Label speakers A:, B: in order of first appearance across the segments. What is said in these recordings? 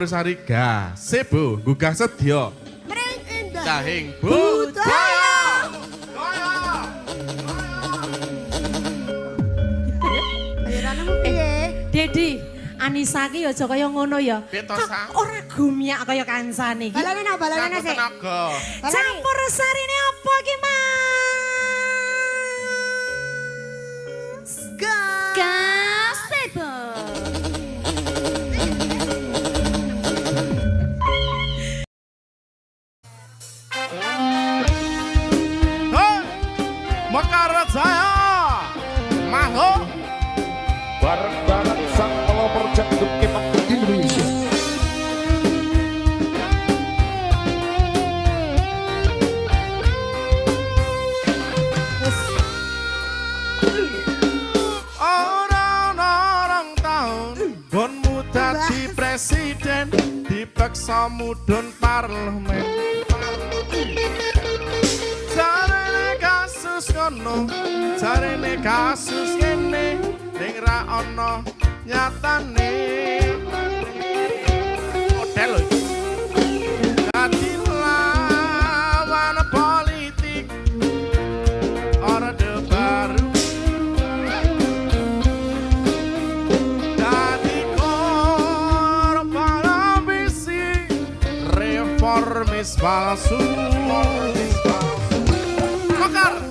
A: Sari Gasebo gugah sedya
B: Mring indah
A: cahing budaya.
B: Bayaranmu piye?
C: Dedi, Anissa ki aja kaya ngono ya.
A: Betosa.
C: Ora gumiak kaya kancane iki.
B: Balane sik.
A: Tenaga.
C: Campur sarine apa ki, Mas? Gasebo.
A: Mekarjaya Mango
D: bareng-bareng sang pelopor jantung Kepang Indonesia.
A: orang tahun bonmu dadi presiden dipaksa mudhun parlemen. Jarene kasus ngene ning ra ana nyatane. Model lho. Dadi lawan politik orde baru. Dadi korban ambisi reformis palsu. Makar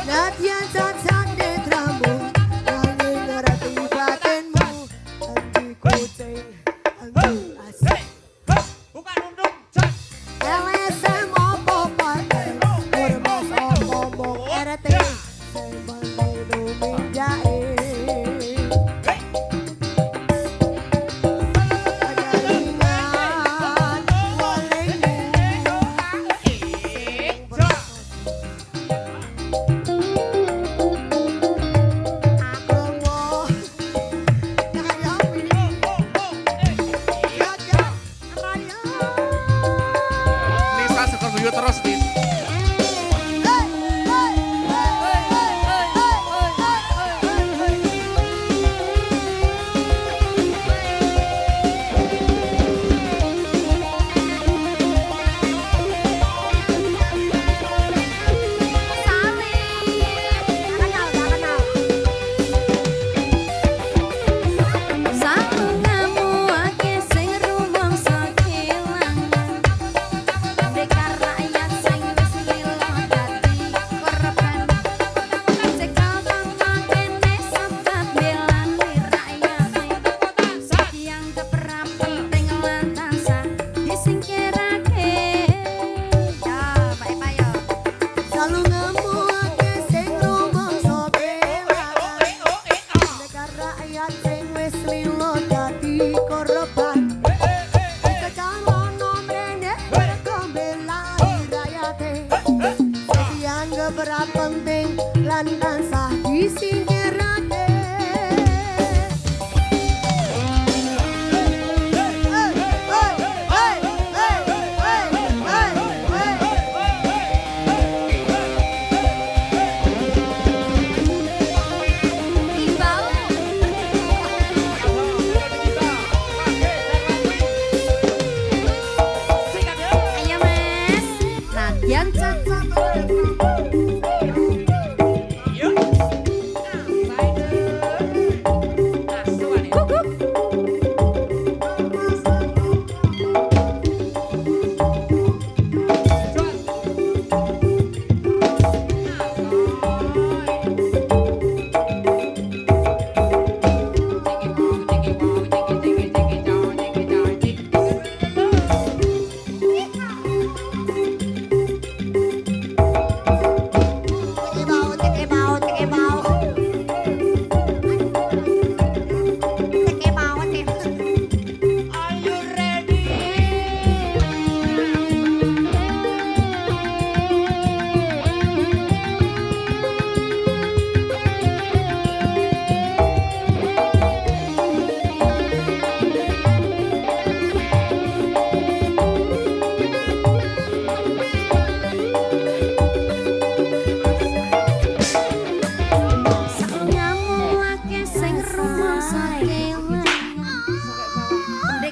B: Latihan cacat netramu, angin ngerti batinmu, anti kucing, anti asik.
D: Bukan undung, cek.
B: LSM opo partai, ormas omong RT, sembang Indonesia
A: Nisa sekor guyu terus nih.
B: Selalu ngemuake sing rumangsa bela Negara rakyat sing wis lilo dadi korban Secalono mrene mergo mbelani rakyate Sing dianggap ora penting lan tansah disingkirake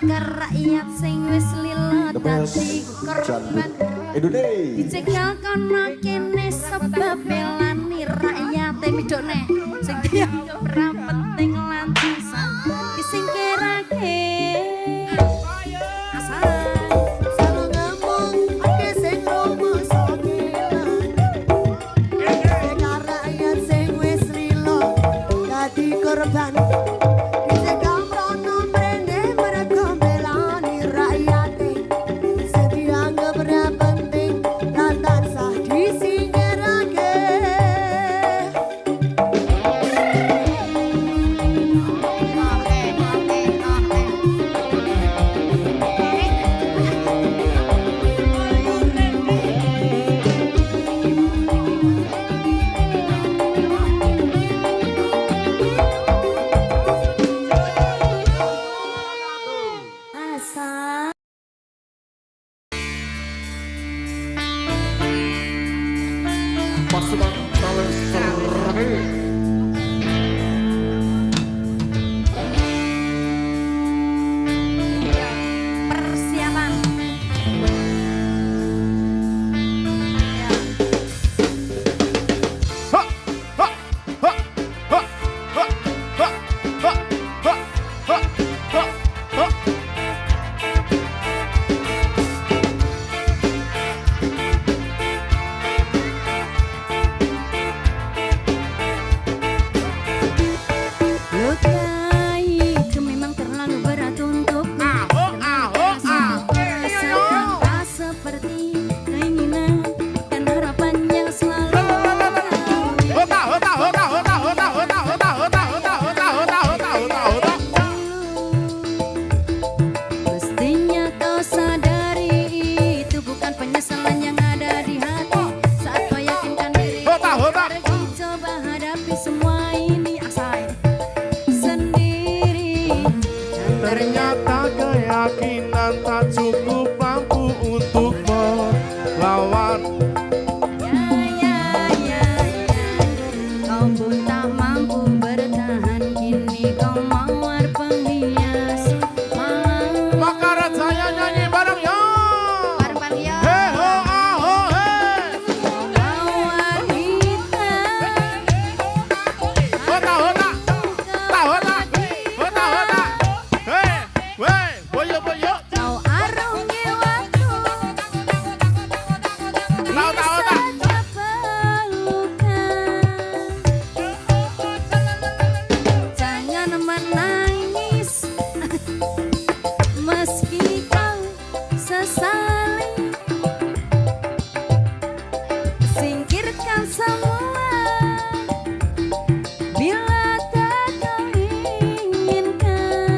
B: Sekar rakyat sing wis lila dadi korban
D: Indonesia.
B: dicekel kono kene sebab belani rakyat midone sing dianggap ora penting lan bisa disingkirake asal selalu ngomong ake sing rumah sogelan sekar rakyat sing wis lila dadi korban
D: Pasukan Talen Serani.
B: persiapan
A: Ha, ha, ha, ha, ha, ha, ha, ha, ha, ha, ha.
B: lukai itu memang terlalu berat untukku tak seperti keinginan dan harapan yang selalu
A: Hota, hota, hota, hota, hota, hota, hota, hota, hota, hota, hota, hota, hota, hota.
B: mestinya kau sadari itu bukan penyesalan yang ada di hati saat kau yakinkan diri
A: Hota, hota.
B: pergi coba hadapi semua ini asal sendiri
A: Ternyata keyakinan tak cukup mampu untuk melawan.
B: Kau pun tak mampu bertahan kini kau mawar penghias malam
A: Maka saya nyanyi bareng ya.
B: barbar ya
A: He ho ah ho he.
B: mawar hitam
A: Hota, hota, hota, hota, hota, hota. He, weh, boyo, boyo.
B: kau arungi waktu
A: Tahu, tahu, tahu.
B: saja pelukan jangan menangis meski kau sesali singkirkan semua bila tak kau inginkan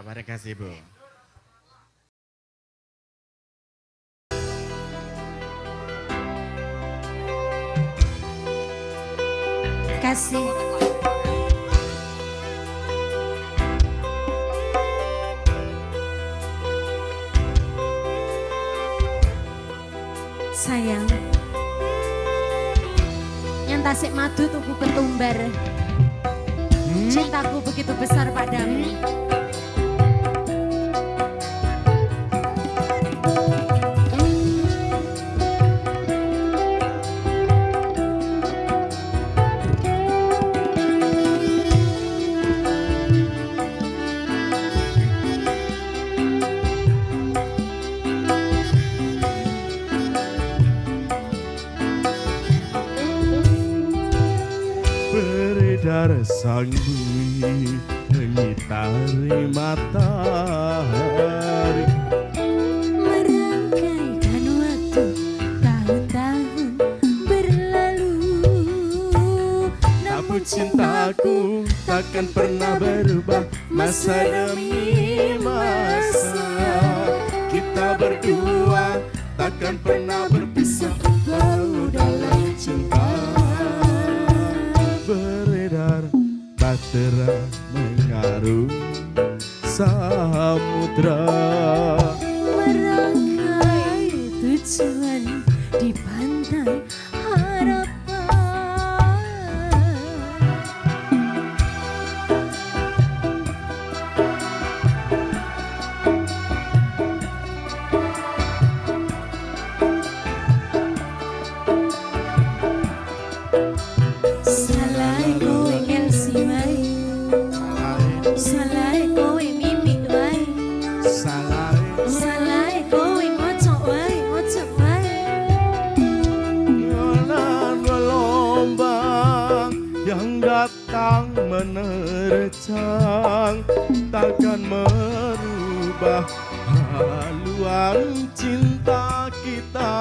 A: Terima kasih Bu.
B: Kasih. Sayang, yang tasik madu tubuh ketumbar. Cintaku begitu besar padamu.
A: Beredar sang bumi mengitari matahari,
B: Merangkaikan waktu tahun-tahun berlalu.
A: namun cintaku takkan pernah berubah masa demi masa. Kita berdua takkan pernah berpisah, bahu dalam cinta. Beredar bahtera mengarungi samudra,
B: Merangkai tujuan di pantai harapan. Salai kowe ngelsi wae, salai kowe mimik wae, salai kowe ngocok wae, ngocok wae.
A: Jalan gelombang yang datang menerjang takkan merubah haluan cinta kita.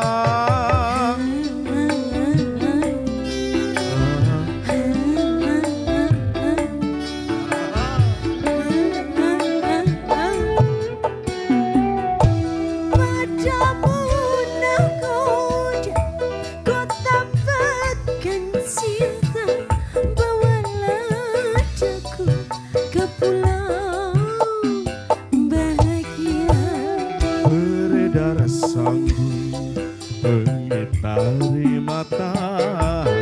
B: Padamu nakoda, kau dapatkan cinta. Bawalah aku ke pulau bahagia.
A: Beredar sang bumi mengitari matahari,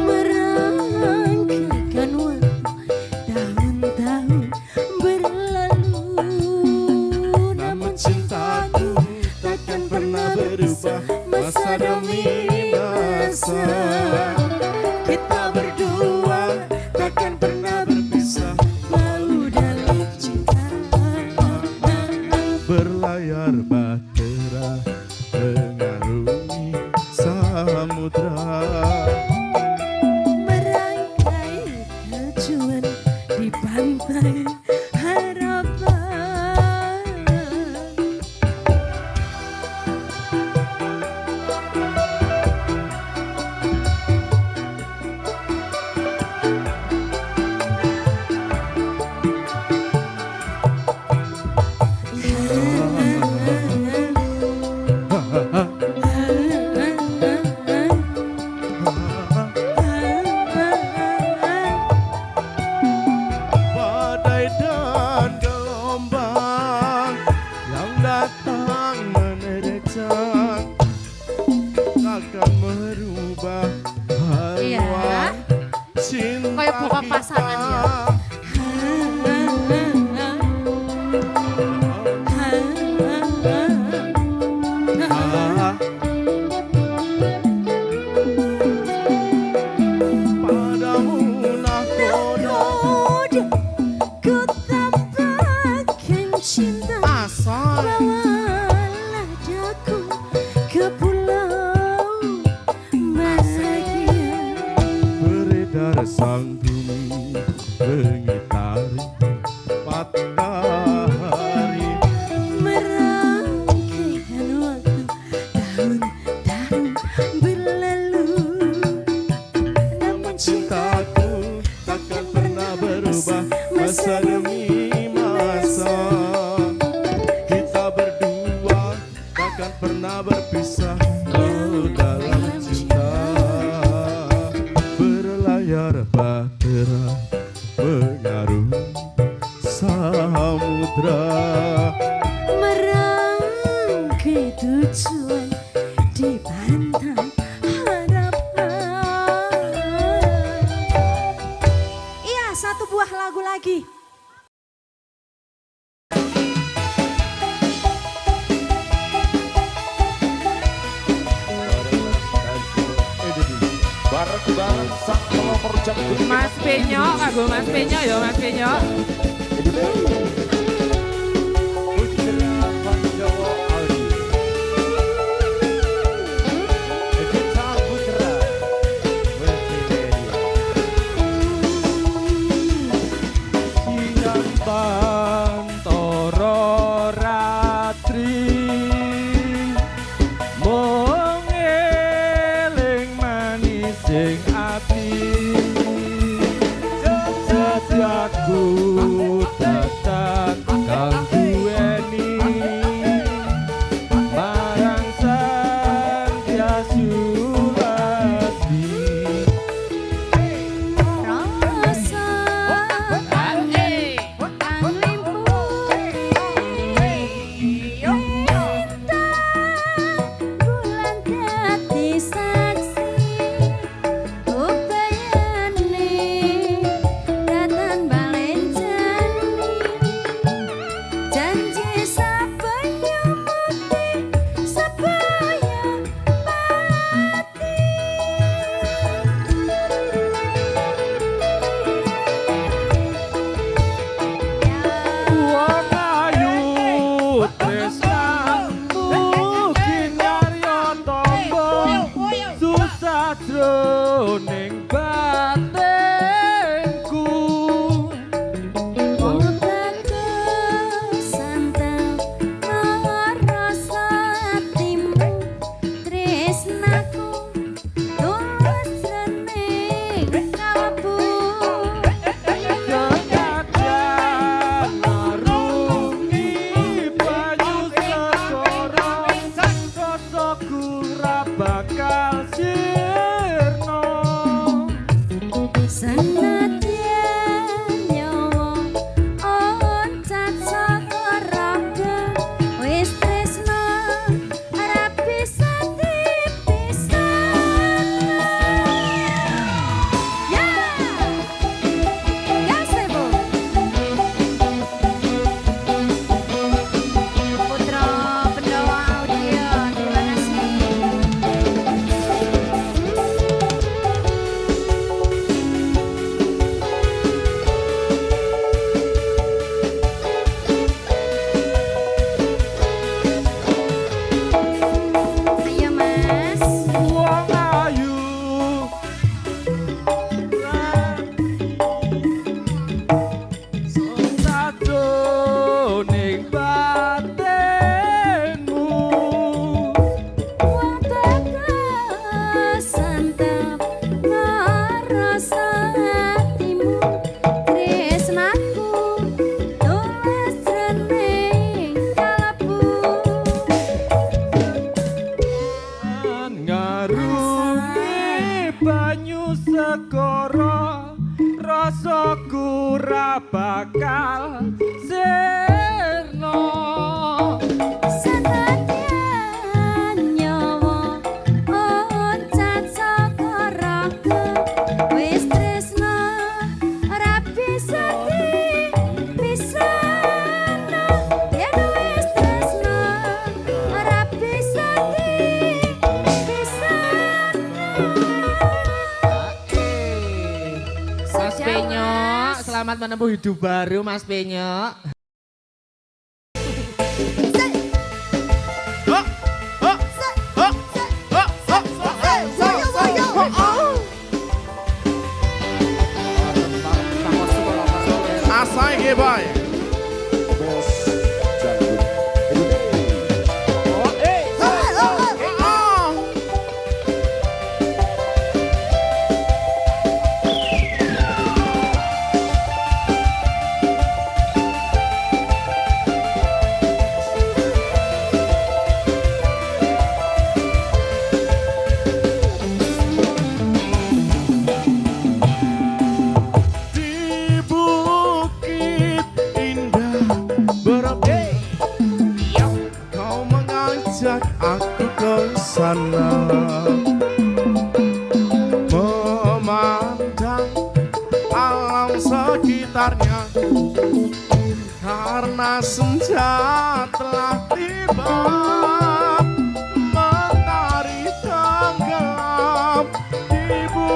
B: Merangkaikan waktu tahun-tahun berlalu.
A: namun cintaku takkan pernah berubah masa demi masa. Kita berdua takkan pernah berpisah,
B: Bahu dalam cinta.
A: berlayar bahtera mengarungi samudra.
B: Merangkai tujuan di pantai harapan.
A: Badai dan gelombang yang datang menerjang takkan merubah
B: Iya.
A: haluan cinta
B: Kayak buka pasangan ya.
A: Ah, padamu nakoda
B: Ku dapatkan cinta.
A: asal
B: Bawalah aku ke pulau bahagia.
A: beredar sang bumi
D: bareng-bareng sang pelopor janggut
E: Mas Penyo, kanggo Mas Penyo ya Mas Penyo.
D: Putra Panjawa Aldi Kita Putra
F: Siang Pantoro Ratri mung eling manis sing ati setiaku tetap kang duweni marang sang Sulasi
B: Rasa kang bulan dadi saksi upayane datan balen janji sapaya mukti sapaya
F: Wong ayu tresnamu kinyarya tombo susah jroning batinku
B: Wong bagus santap rasa atimu tresnaku tulus jroning kalbu
F: Kekadang narungi banyu segara Kosoku ra bakal sirna
B: Senadyan nyawa oncat saka raga wis tresna ora bisa dipisah. Ya, ya sebo. Putra Pendawa Audio, terima kasih. Ayo Mas.
F: Wong ayu susah jroning batinmu
B: Wong bagus santap rasa hatimu tresnaku tulus jroning kalbu
F: ngarungi banyu segara rasaku ra bakal sirna
B: senadyan nyawa oncat saka raga wis tresna ora bisa dipisahno yen wis tresna ora bisa dipisahno.
E: Mas Penyo, selamat menempuh hidup baru Mas Penyo.
A: Asai ge bae.
D: Bos janggut Indonesia
A: Di bukit indah berbeda kau mengajak aku ke sana memandang alam sekitarnya karena senja telah tiba mentari tenggelam di bukit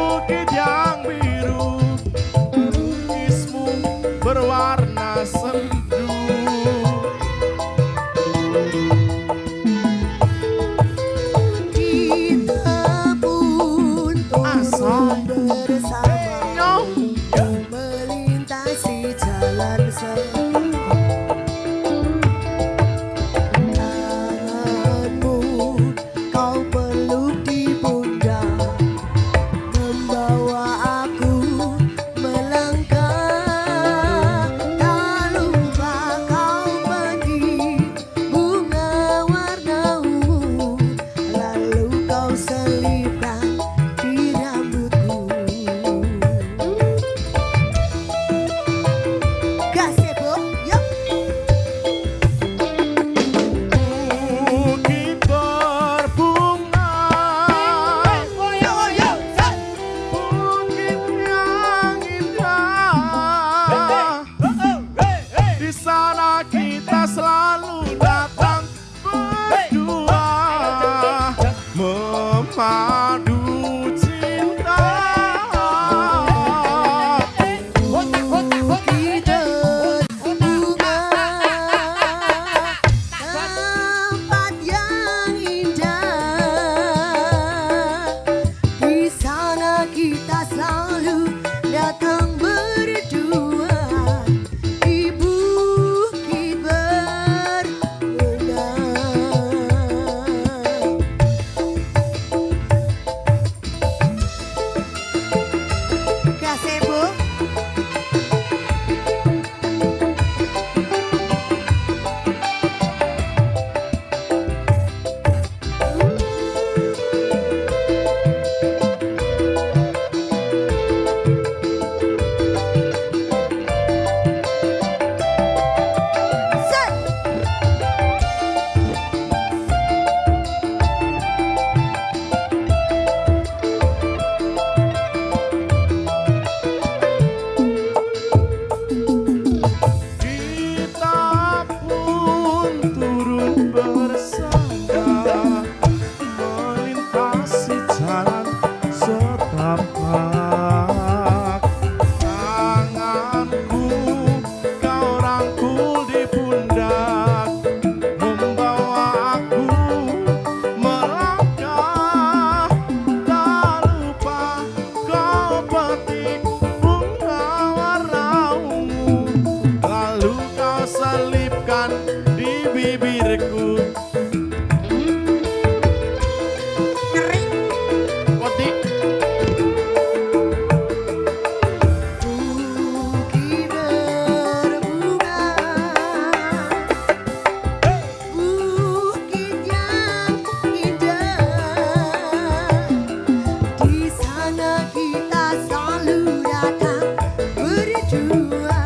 B: Di sana kita selalu datang berdua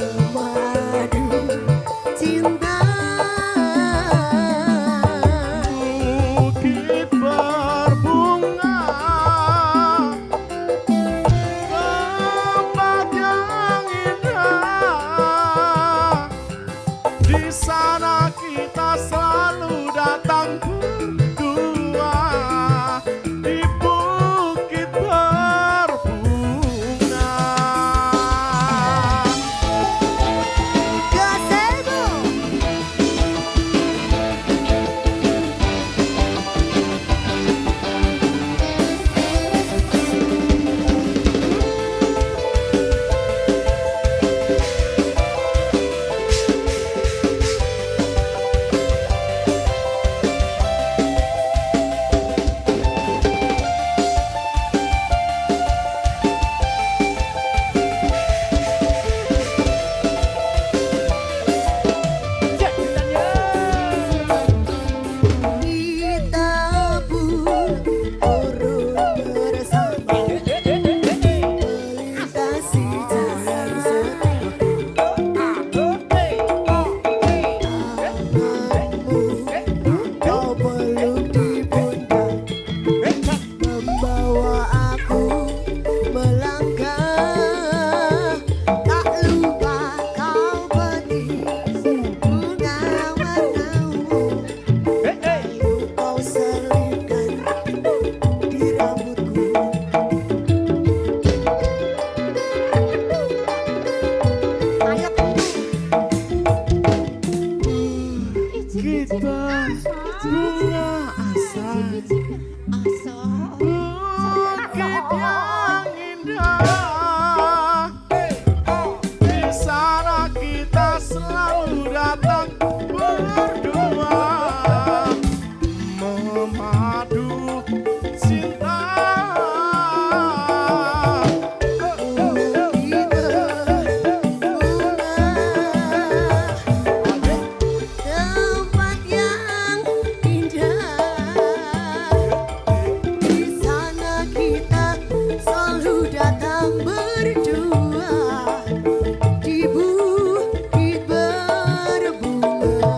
B: memadu cinta.
A: Bukit berbunga, tempat yang indah. Di sana kita selalu datang berdua di bukit berbunga.
B: Gazebo. Kita pun turun bersama melintasi jalan tamanmu. Kau peluk di pundak, membawa aku melangkah. Tak lupa kau petis bunga warnamu. Kau selipkan di rambutku.
A: Kita bunga asal, bukit yang indah. Di sana kita selalu datang berdua memadu cinta.
B: Tempat yang indah. Di sana kita selalu datang berdua di bukit berbunga.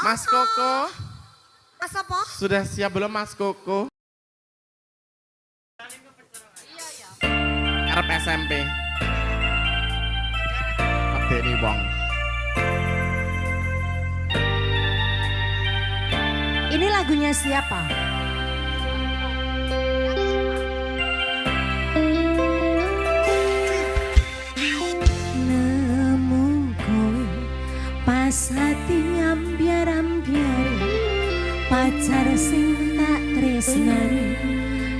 A: Mas Koko,
B: Mas apa?
A: sudah siap belum Mas Koko? Arep SMP. Medeni wong.
C: Ini lagunya siapa?
B: Namun kowe pas hati ambiar-ambiar, pacar sing tak tresnani,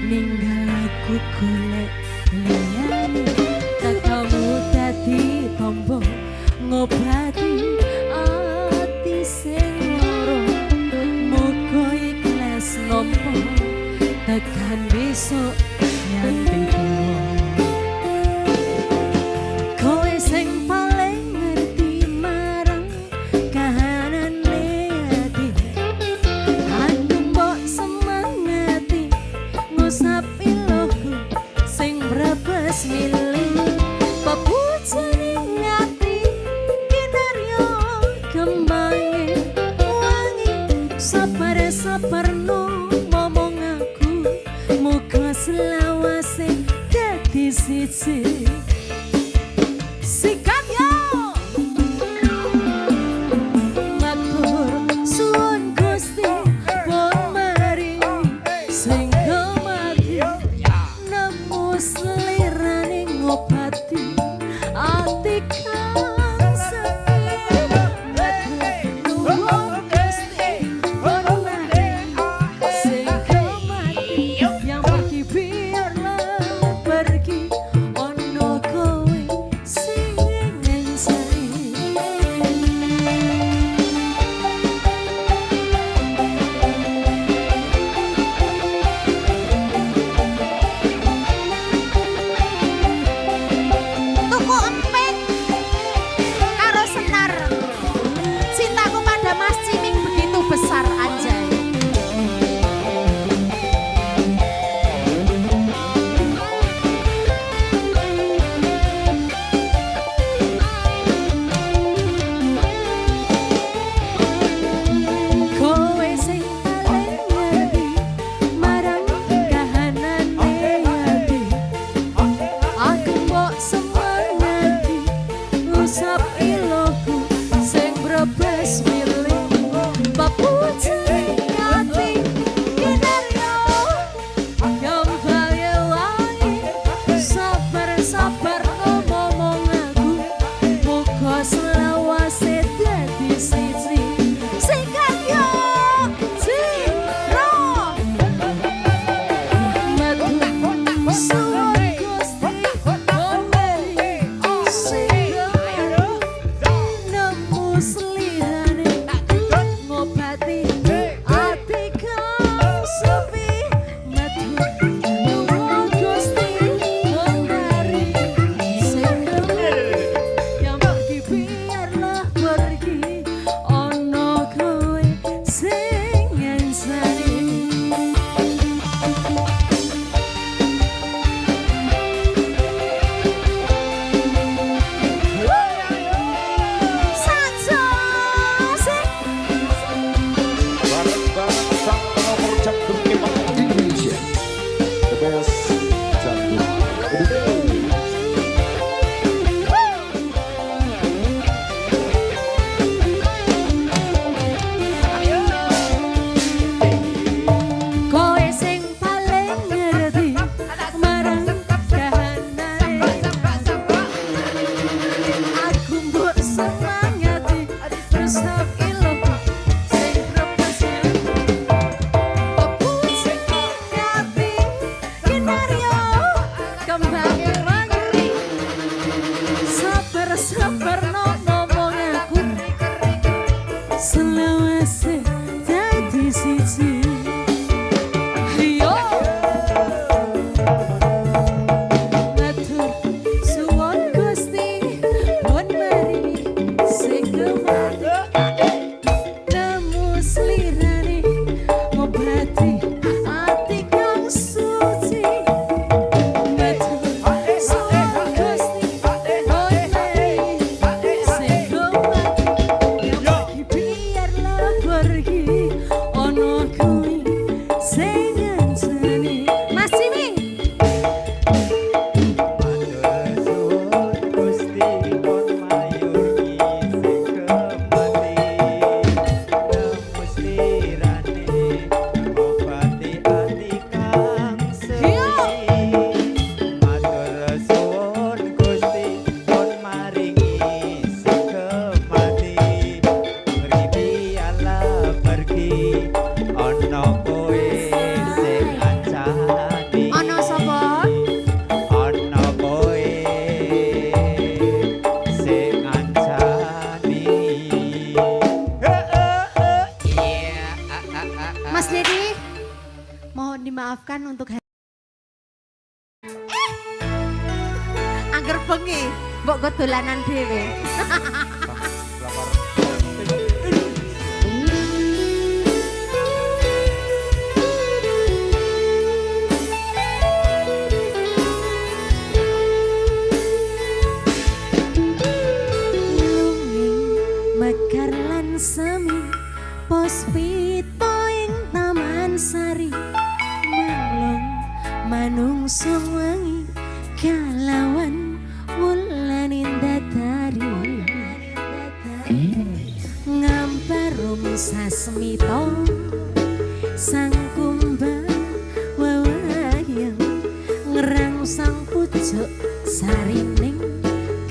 B: ninggal aku golek liyane. Tekamu dadi tombo ngobati ati sing loro. Muga ikhlas nampa tekan besok nyanti tuwa. Kowe sing paling ngerti marang kahanane ati. Aku mbok semangati ngusapi lohu sing brebes milih. Pepujane ngati kinarya kembange wangi. Sabar-sabarno momong aku, muga selawase dadi siji. Sikap yo matur suwun Gusti pun maring sing mati nemu sliraning ngobati ati kang sakit. Nuwun Gusti pun maring sing mati yang pergi biarlah pergi ono wes milih Paputri ati kinaryo Kembali wangi sabar-sabar ngomong aku Muka selawase dadi siji Singkat yo Zero Metu suwun Gusti Ngomeri Singkat Nemu selirane Ngobati ati kang sepi Metu suwun Gusti Ngomeri Singkat yang pergi biarlah pergi ono kowe sing nyansani saja sing
D: Bareng-bareng sang pelopor jantung Kepang Indonesia. The best jantung Indonesia.
B: kowe sing paling ngerti marang kahanane aku mbok semangati resep ilmu sing repesi Paputri ati kinaryo kembang wangi sabar-sabar no ngomong aku selawase dadi siji Yo Matur suwun Gusti pun mari sing kemati nemu slirane ngobati ati kang suci Matur suwun Gusti pun mari sing kemati biarlah pergi ono kowe sing nyansani Mas Ciming ono sapa Mas Dedi mohon dimaafkan untuk angger bengi mbok go dolanan dhewe lunging mekar lan semi pospito ing taman sari malong manungso wangi kalawan wulan indatari ngamparum sasmito sang kumbang wawayang ngerang sang pucuk sarining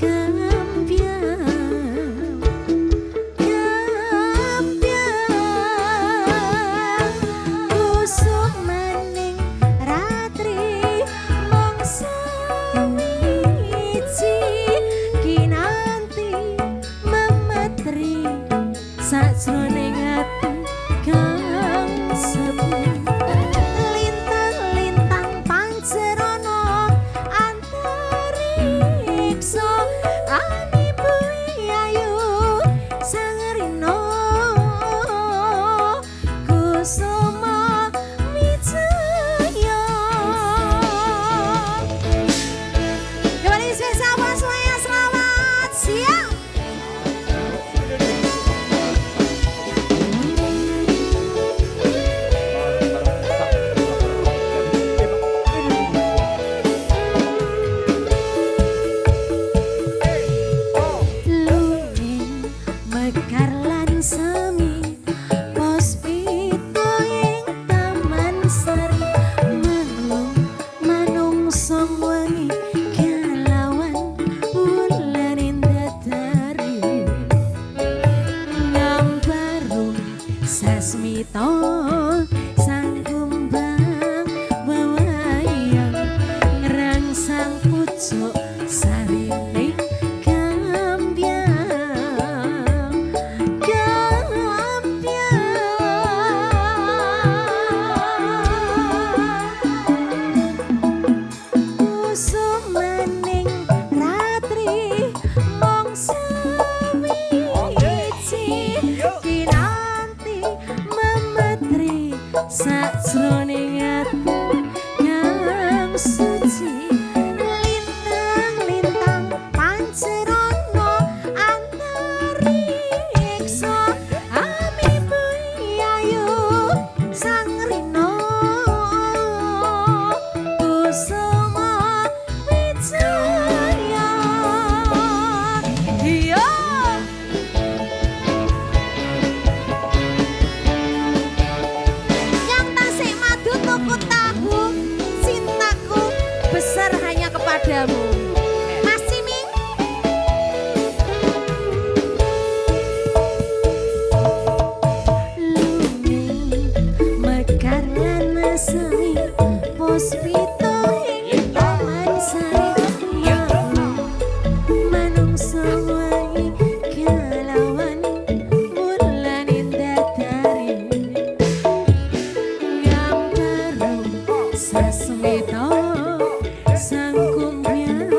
B: kambyang kusuk maning ratri mangsa wiji kinanti memetri sajroning ati kang sepi lintang-lintang pancerana antariksa ani bui ayu sangrino kusuma wijaya kembali spesial semuanya selamat siang sasmita sang kumbang wewayang ngrangsang pucuk sarine sajroning ati yang suci lintang-lintang pancerana antariksa amibu ayu sang rina kusuma wijaya iya besar hanya kepadamu Mas Ciming. Lunging mekar lan semi puspita ing taman sari ya manungsa wangi kelawan bulan indah dari gambar sasmita sang kumbyang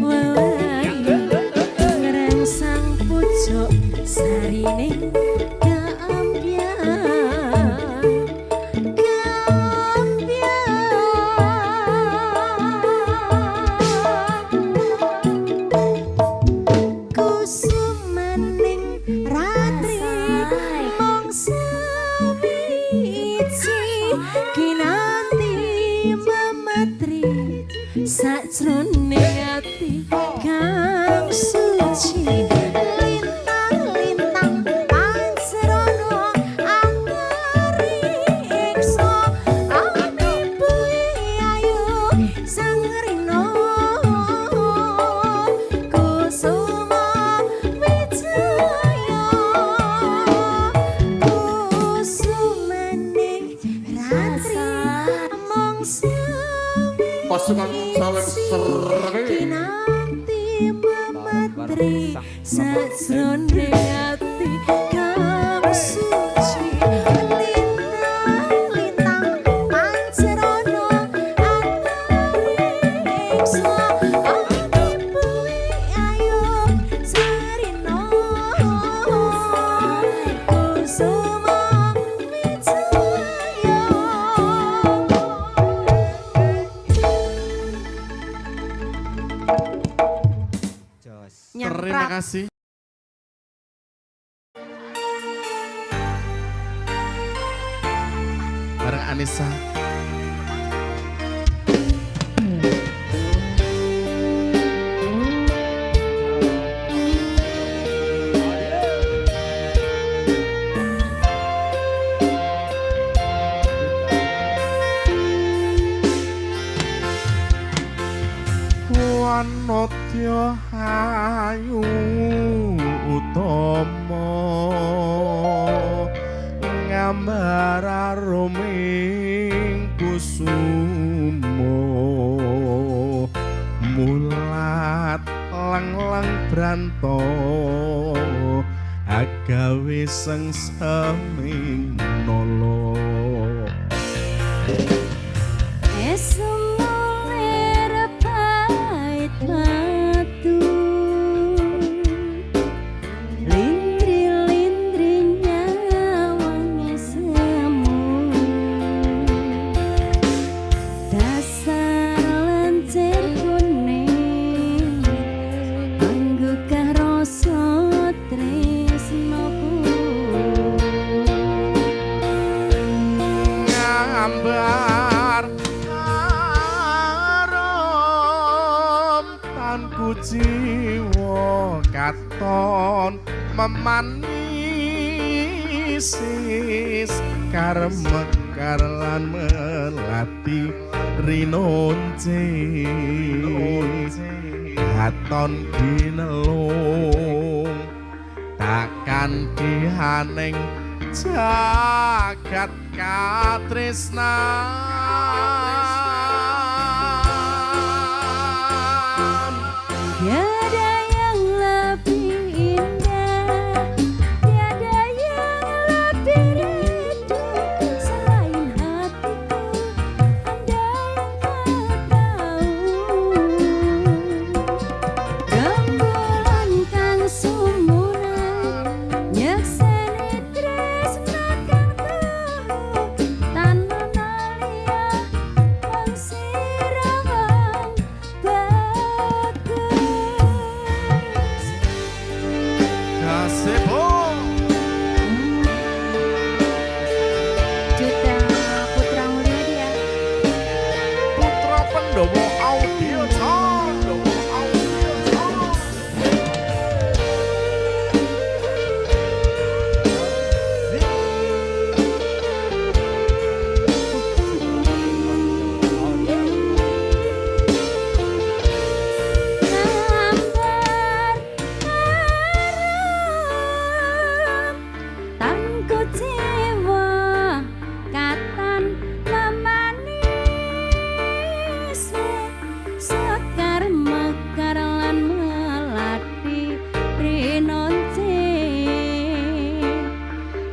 B: wewayang ngrangsang pucuk sarine kusumaning ratri mangsa wiji kinanti memetri sajroning ati kang suci lintang-lintang pancerana antariksa amibu ayu sang rina kusuma wijaya kusumaning ratri mangsa
D: pasukan salam serene
B: kinanti mematri sajroning ati kang suci lintang-lintang pancerana antariksa amibu ayu sarina kusuma wijaya.
A: Terima kasih. Bareng Anissa. Wanodya ayu utama ngambar aruming kusuma mulat lang-lang branto agawe sengsaming nolo jiwa katon memanisis karmekar lan melati rinonce katon dinelung takkan dihaneng jagat katresnan.
B: Tiada yang lebih indah, tiada yang lebih rindu selain hatiku. Andai kau tahu, rembulan kang sumunan nyekseni tresna kang tuhu tanpa nalia wong sirawang bagus.
A: Kasebo
B: Juta Putra Mulyadia.
A: putra Pendowo audio Pendowo audio
B: Gambar harum tangku jiwa katan memanis sekar mekar lan melati rinonce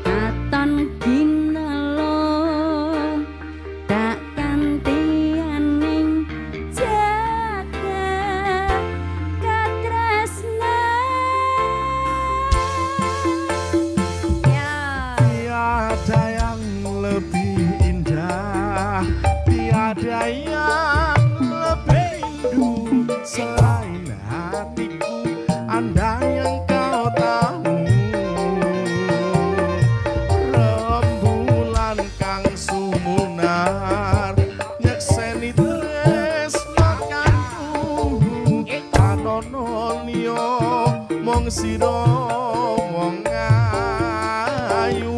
B: katon ginelong tak kantianing jagat katresnan.
A: Tiada yang lebih indah, tiada yang lebih rindu selain hatiku. Andai yang kau tahu, rembulan kang sumunar nyekseni tresna kang tuhu anono liya mung sira wong ayu.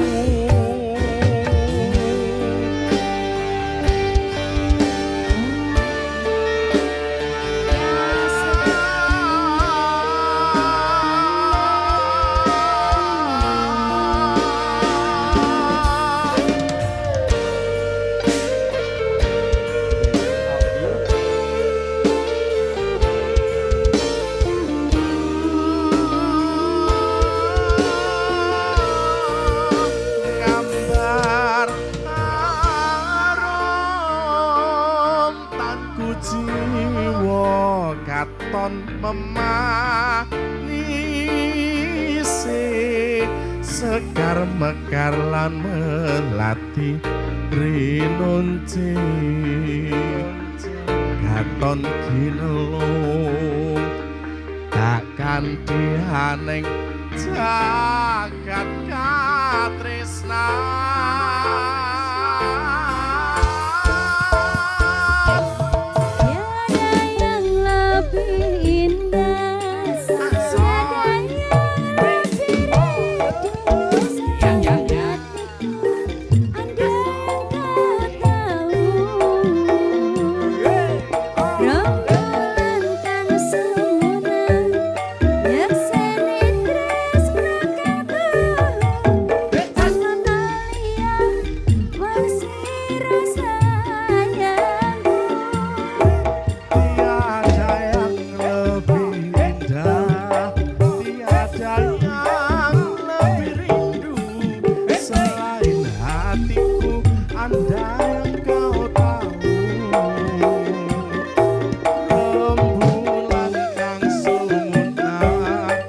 A: Gambar harum tanku jiwa katon memanisi sekar mekar lan melati rinonce katon ginelung tak kantihaning jagat katresnan.
B: Tiada yang lebih indah, tiada yang lebih rindu selain hatiku. Andai kau tahu, rembulan kang sumunan nyekseni tresna kang tuhu tanpa nalia wong sira sayangku.
A: Tiada yang lebih indah, tiada yang lebih rindu selain hatiku. Andai yang kau tahu, rembulan kang sumunar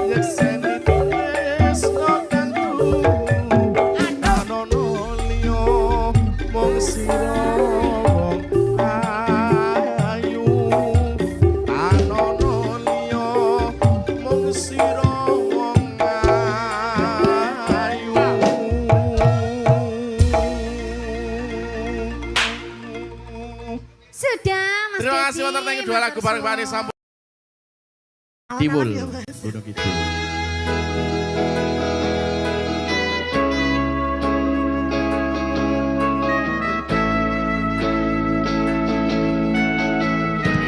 A: nyekseni tresna kang tuhu anono liya mung sira wong ayu. Anono liya mung sira wong ayu.
B: Sudah, Mas
A: Terima kasih
B: Dedi.
A: untuk yang kedua lagu bareng Pak Anies Sampun. Tiwul, Gunung Kidul.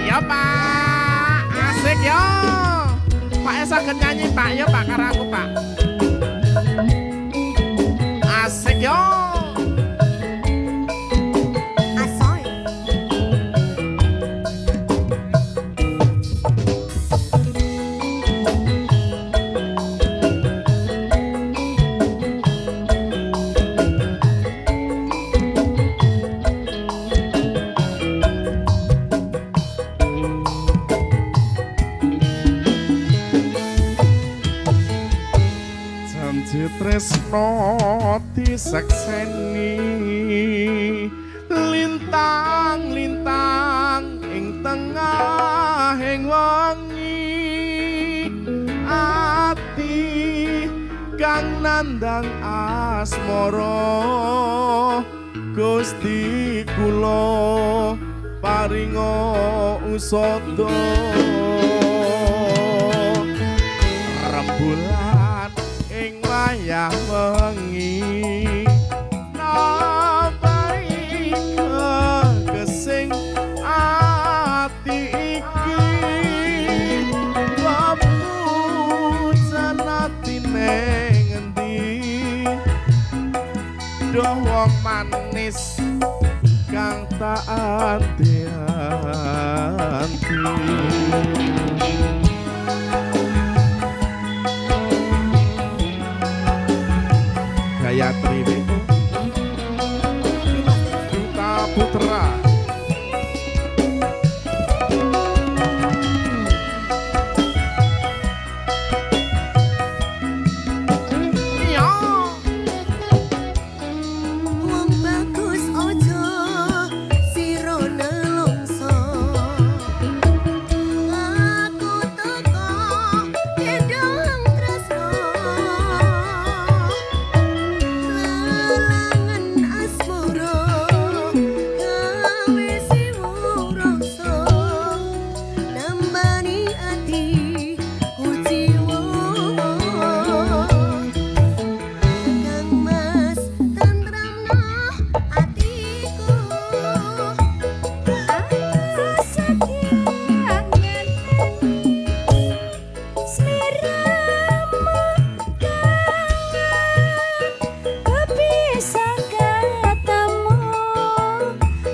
A: Iya Pak, asik ya. Pak Esa nyanyi Pak ya Pak karo aku Pak. janji tresno disakseni lintang-lintang ing tengahing wengi ati kang nandang asmara Gusti kula paringa usada rembulan ing wayah wengi nambahi gesing ati iki papujan atine ngendi doh wong manis kang tak anti-anti Gayatri Duta Putra
B: Wong bagus ojo sira nelongso aku teko gendong tresno lalangan asmara gawe siwung rasa nambani ati kuciwa Kang Mas tentramno atiku sakyangen sliramu kangen kepisah katamu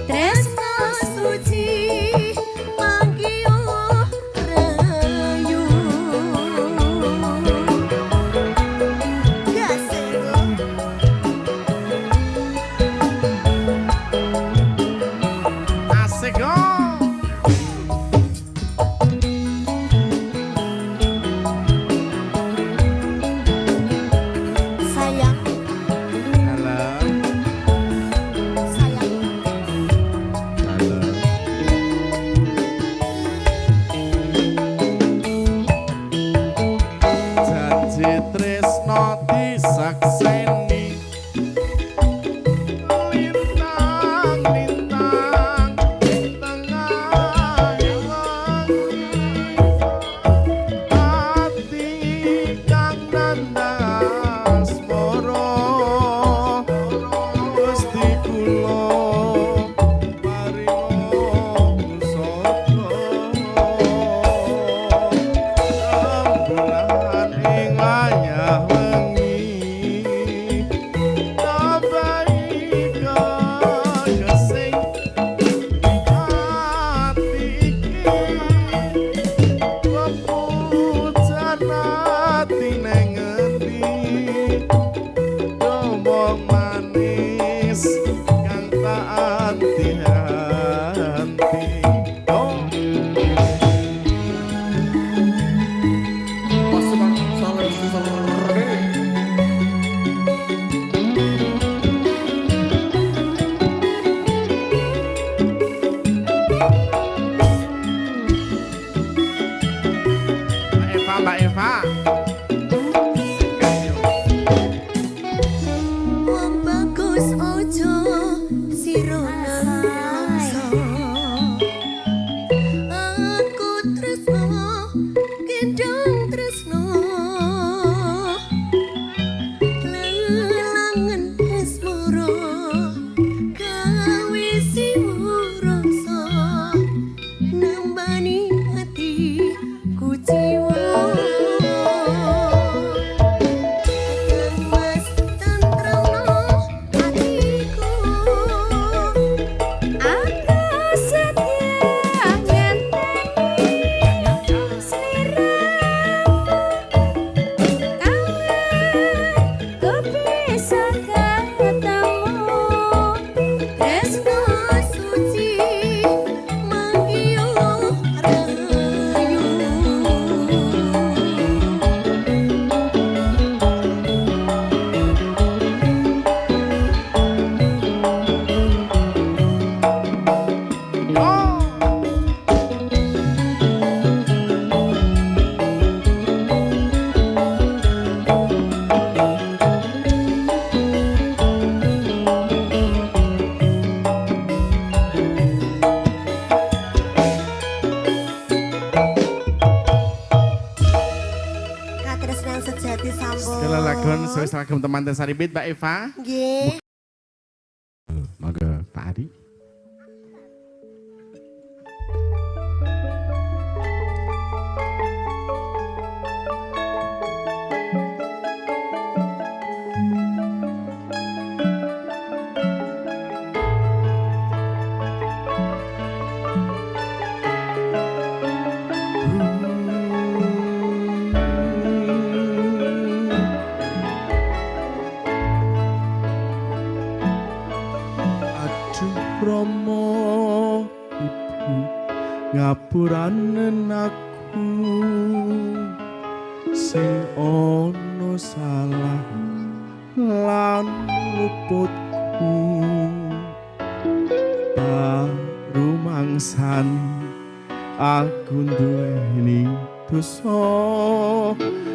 B: tresno suci mangkiyo rayu gasego
A: asik oh.
B: sayang
A: Halo
B: sayang
A: halo janji tresno disakseni lintang-lintang ing tengahing wengi ati kang nandang asmara Gusti kula paringa usada rembulan ing wayah wengi nambahi gesing ati iki pepujan ati neng ngendi Lelagon suwes lagem temanten saribit Mbak Eva.
C: Nggih.
A: Monggo Pak Adi. Romo ibu ngapuranen aku sing ono salah lan luputku baru mangsan aku duweni dosa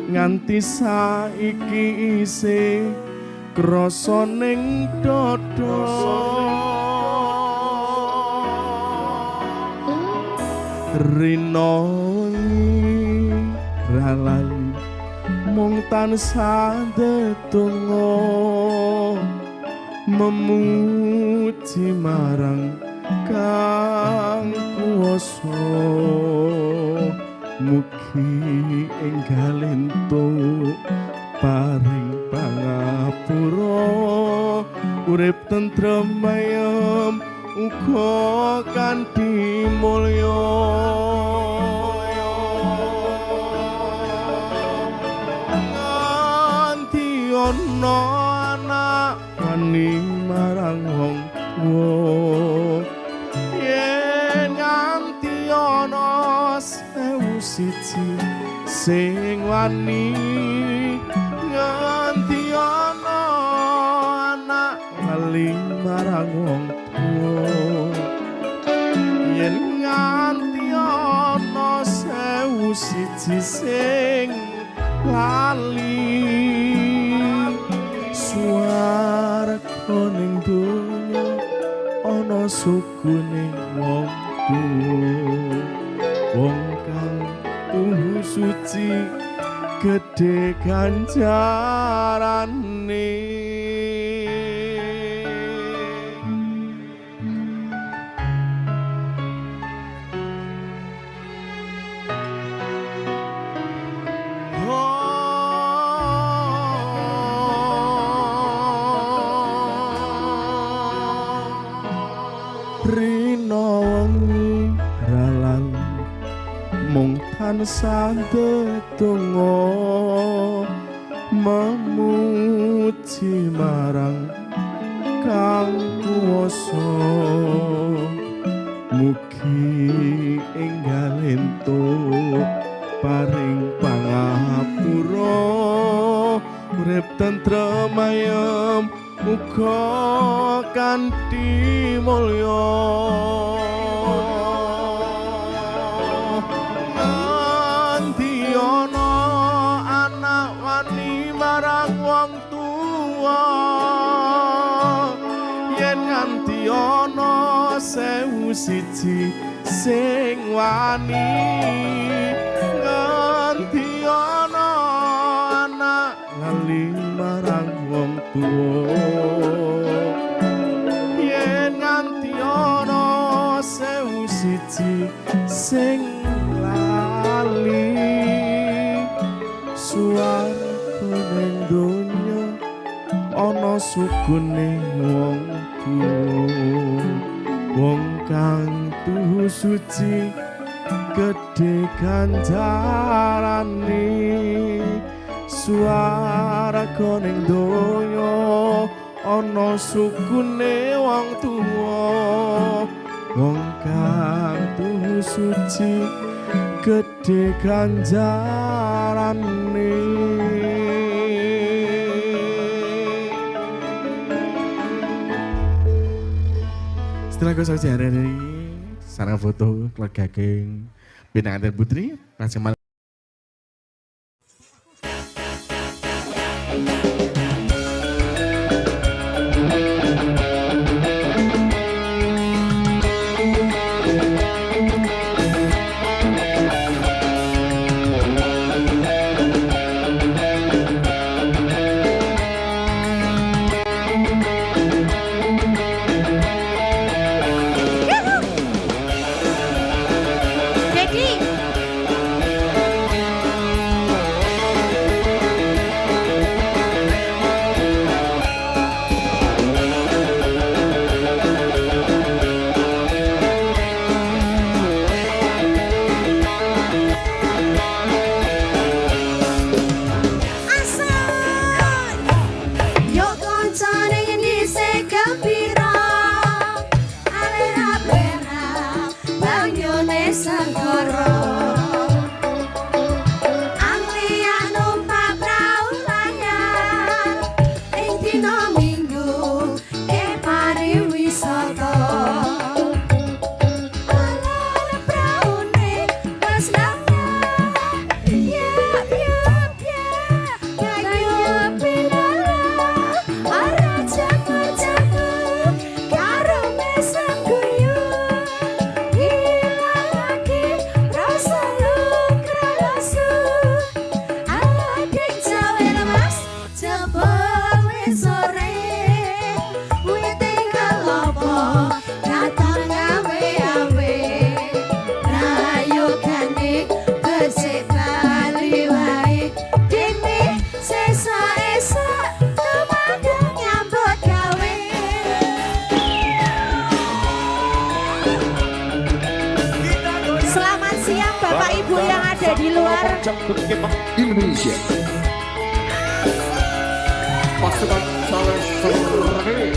A: nganti saiki isih krasa ning dada Rino ralali mung tansah ndedonga memuji marang Kang Kuwasa mugi enggal entuk paring pangapura urip tentrem ayem uga kanthi mulya nganti ana anak wani marang wong tuwa yen nganti ana sewu siji sing wani nganti ana anak lali marang wong yen nganti ana sewu siji sing lali swarga ning donya ana sugune wong tuwa wong kang tuhu suci gedhe ganjarane Rino wengi ralang mung tansah ndedonga memuji marang Kang Kuwasa mugi enggal entuk paring pangapura urip tentrem ayem uga kanthi mulya nganti ana anak wani marang wong tuwa yen nganti ana sewu siji sing wani nganti ana anak lali marang wong tuwa yen nganti ana sewu siji sing lali swarga ning donya ana sugune wong tuwa wong kang tuhu suci gedhe ganjarane swarga ning donya ana sugune wong tuwa wong kang tuhu suci gedhe ganjarane setelah gue saja hari ini sarang foto keluarga geng Bintang Antar Putri masih malam
D: Pajak Berkemah Indonesia. Pasukan Saleh Sergei.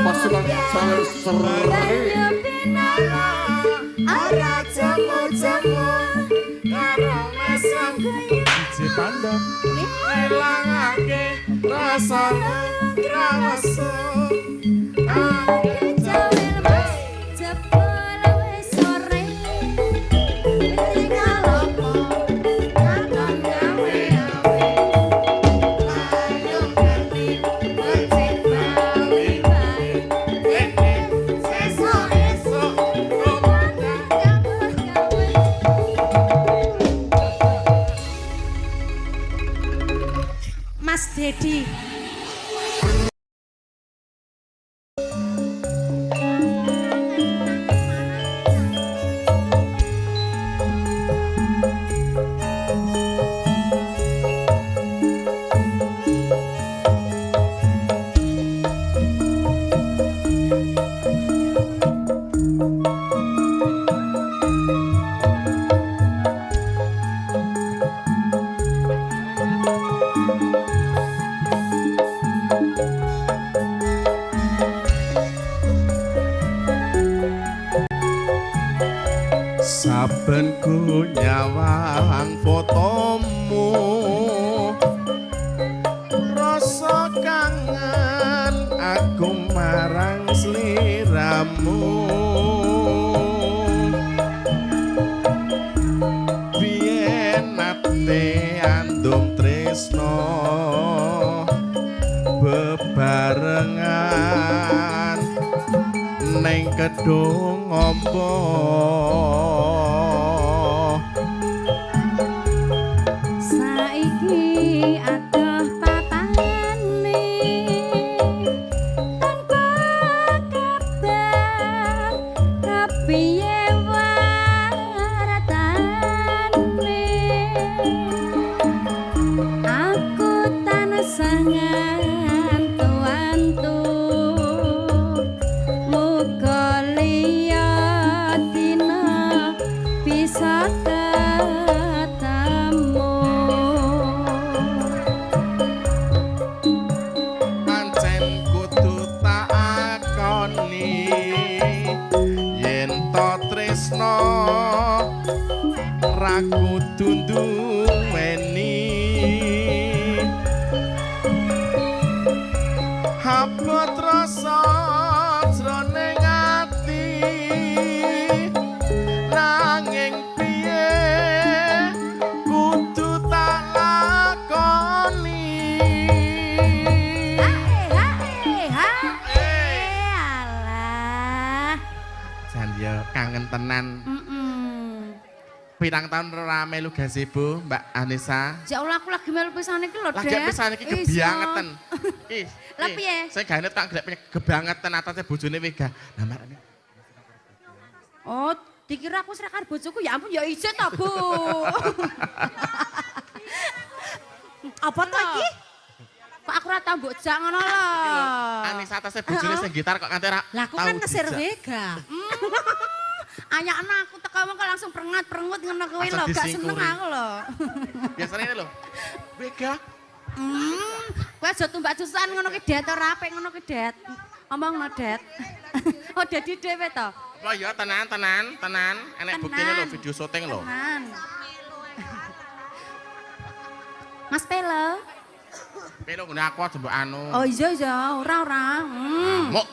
D: Pasukan Saleh Sergei.
A: Si Panda ngelangake rasa rawasu
C: Mas Dedi.
A: saben ku nyawang fotomu rasa kangen aku marang sliramu biyen nate andum tresno bebarengan neng kedung ngompo
B: saiki adoh papane tanpa kabar kepiye wae
E: tenan. Pirang tahun ora melu gazebo, Mbak Anissa?
B: Ya Allah aku lagi melu pisan iki lho, Dek.
E: Lagi pisan iki gebyangeten.
B: Lah piye?
E: Saya gane tak gelek gebyangeten atase bojone Wega. Lah marane.
B: Oh, dikira aku srekar bojoku ya ampun ya ijo to, Bu. Apa to iki? Kok aku ora tau mbok jak ngono lho.
E: Anissa atase bojone sing gitar kok nganti ora.
C: Lah aku kan ngesir Wega.
B: Ayakna aku teko kok langsung prengat-prengut ngono kuwi lho, gak seneng aku lho.
E: Biasane ini lho. Wega.
B: Kowe aja tumbak-tusan ngono ki Det ora apik ngono ki Det. Omongno Det. Oh dadi dhewe to.
E: Oh iya tenan. Enek buktine lho video syuting lho.
B: Tenan. Mas Pelo.
E: Pelo ngene aku aja mbok anu.
B: Oh iya ora.
E: Mok.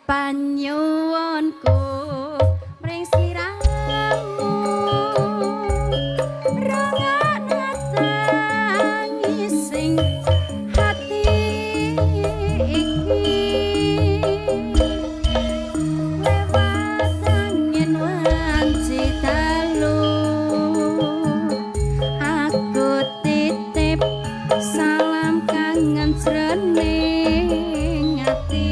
B: Panyuwunku mring siramu rongokna tangising hati iki lewat angin wanci dalu aku titip salam kangen jroning ati.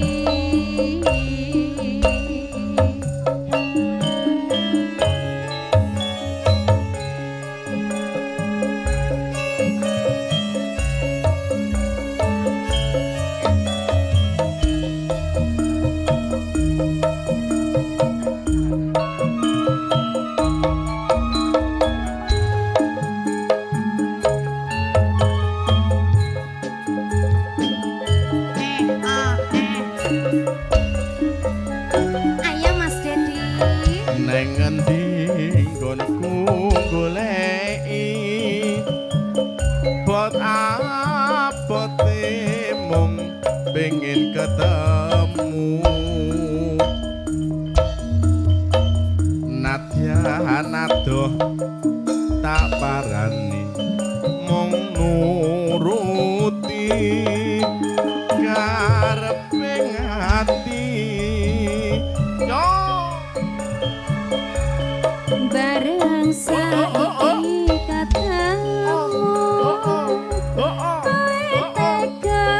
B: Ayo Mas Dedi.
E: Neng ngendi nggonku goleki bot abote mung pengen ketemu nadyan adoh tak parani mung nuruti kareping ati yo
B: Bareng saiki ketemu kowe tega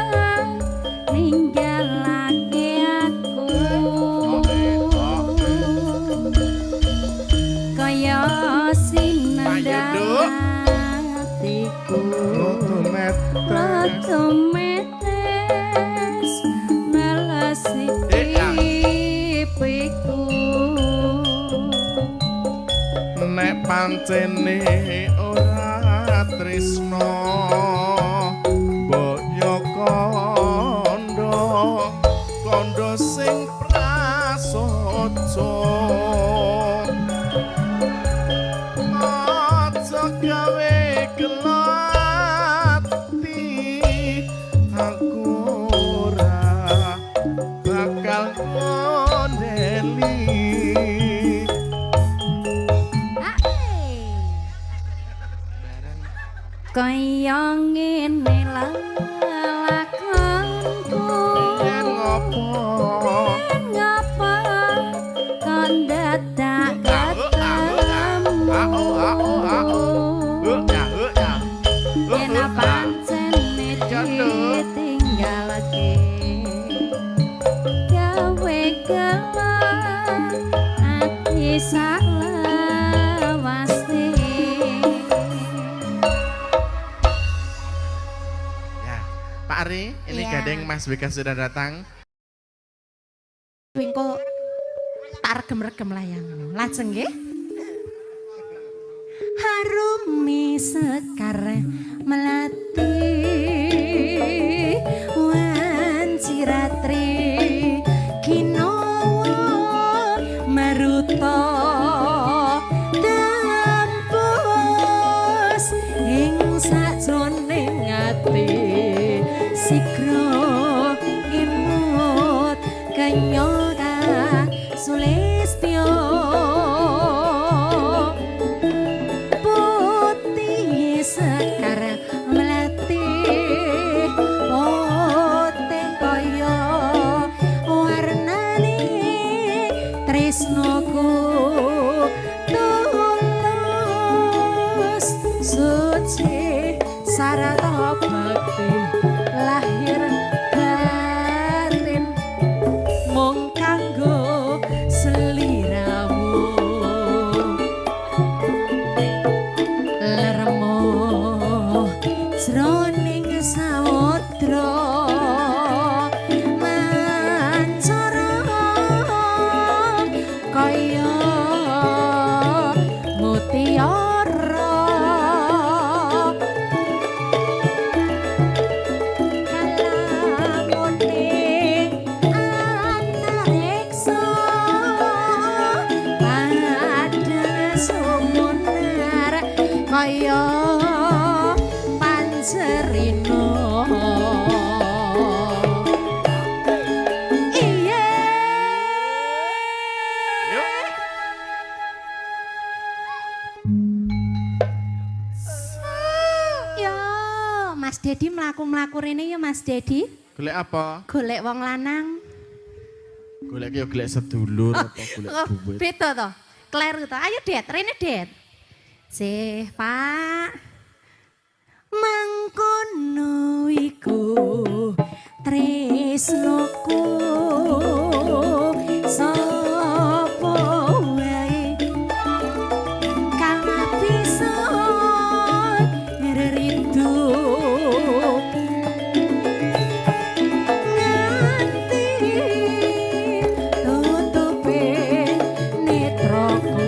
B: ninggalake aku kaya sinendang atiku Roto metes melesi pipiku
E: nek pancene ora tresno mbok yo kondo sing prasaja aja gawe gelo ati aku ora bakal ngondeli.
B: kaya ngene lakonku
E: Yen ngopo
B: ngapa kon dadak ketemu yen pancene ditinggalke gawe gelo ati salawase.
E: Pak Ari, ini
B: Iya.
E: gandeng Mas Wega sudah datang.
C: Wingko tak regem-regem layang. Lajeng nggih.
B: Harumi sekar melati wanci ratri kinowo maruta dampus ing sajroning ati sikro imut kenyora sulistyo putih sekar suci sarata bakti lahir batin mung kanggo sliramu lermo jroning samudra mancara kaya mutiara kalamuning antariksa padha sumunar kaya pancerino iya yo Mas Dedi mlaku-mlaku rene ya Mas Dedi
A: Golek apa?
B: golek wong lanang
A: Golek yo golek sedulur apa golek
B: oh,
A: duit.
B: beda to kleru to ayo Det rene Det sih Pak mangkono iku tresnoku sapa wae kang bisa rindu nganti tutupe netraku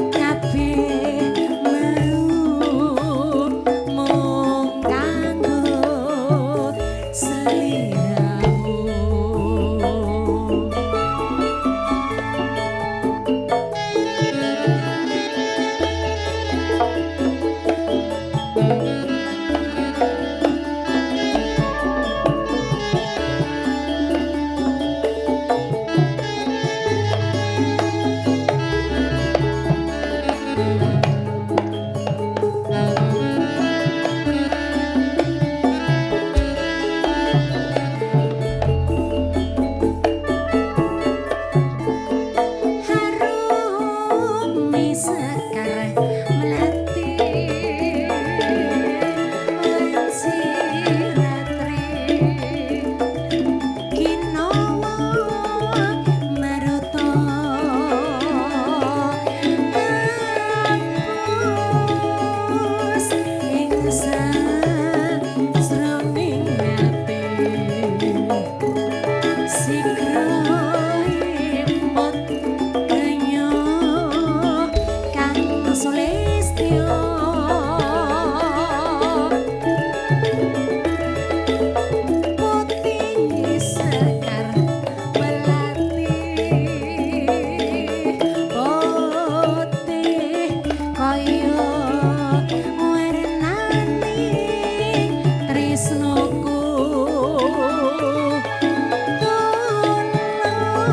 B: kabeh mau mung kanggo sliramu harum sekar melati wanci ratri kinawa maruta mampus ing sajroning ati sikra imut kenya kang sulistyo putih sekar melati putih kaya warnane tresnoku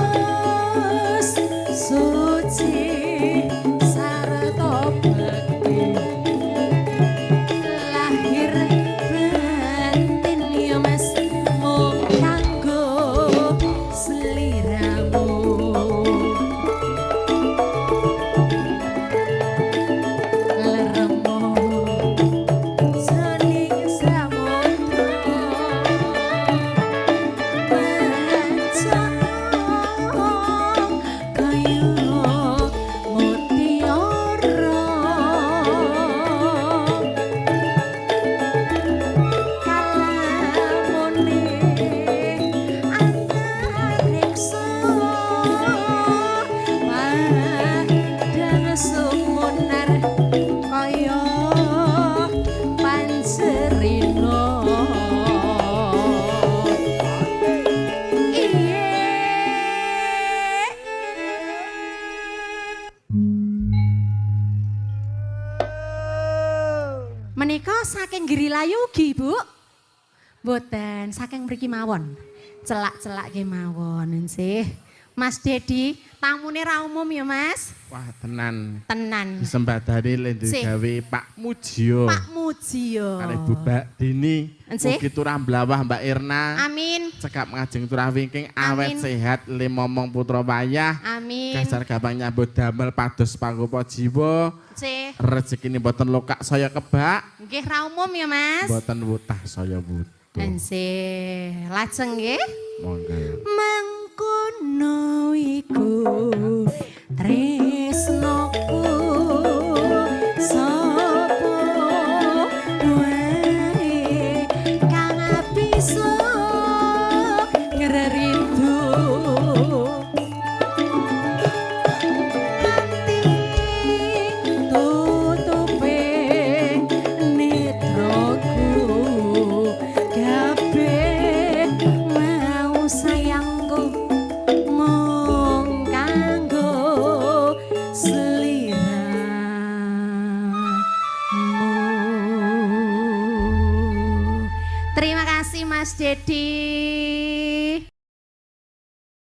B: tulus suci sarta bakti lahir batin ya Mas mung kanggo sliramu lermo jroning samudra kaya mutiara kalamuning antariksa padha sumunar kaya pancerino menika saking Girilayu ugi Bu mboten saking mriki mawon celak-celak kemawon sih
C: Mas Dedi, tamune ra umum ya Mas?
E: Wah tenan.
C: Tenan.
E: Sembadane lende
C: Sih.
E: gawe Pak Mujio.
C: Pak Mujio.
E: Kare Bu Mbak Dini.
C: Ensih.
E: Mugi turah blawah Mbak Irna.
C: Amin.
E: Cekap ngajeng turah wingking awet
C: Amin.
E: sehat limomong putra wayah.
C: Amin.
E: Kasar gampang nyambut damel pados panggopa jiwa.
C: Sih.
E: Rezekine boten lokak saya kebak.
C: Nggih ra umum ya Mas?
E: Boten wutah saya wutuh.
C: Ensih. Lajeng nggih.
E: Monggo.
B: Mangkono iku tresnoku sapa wae kang bisa ngerindu ati tutupe netraku kabeh mau sayangku mung kanggo sliramu. Terima kasih Mas Dedi.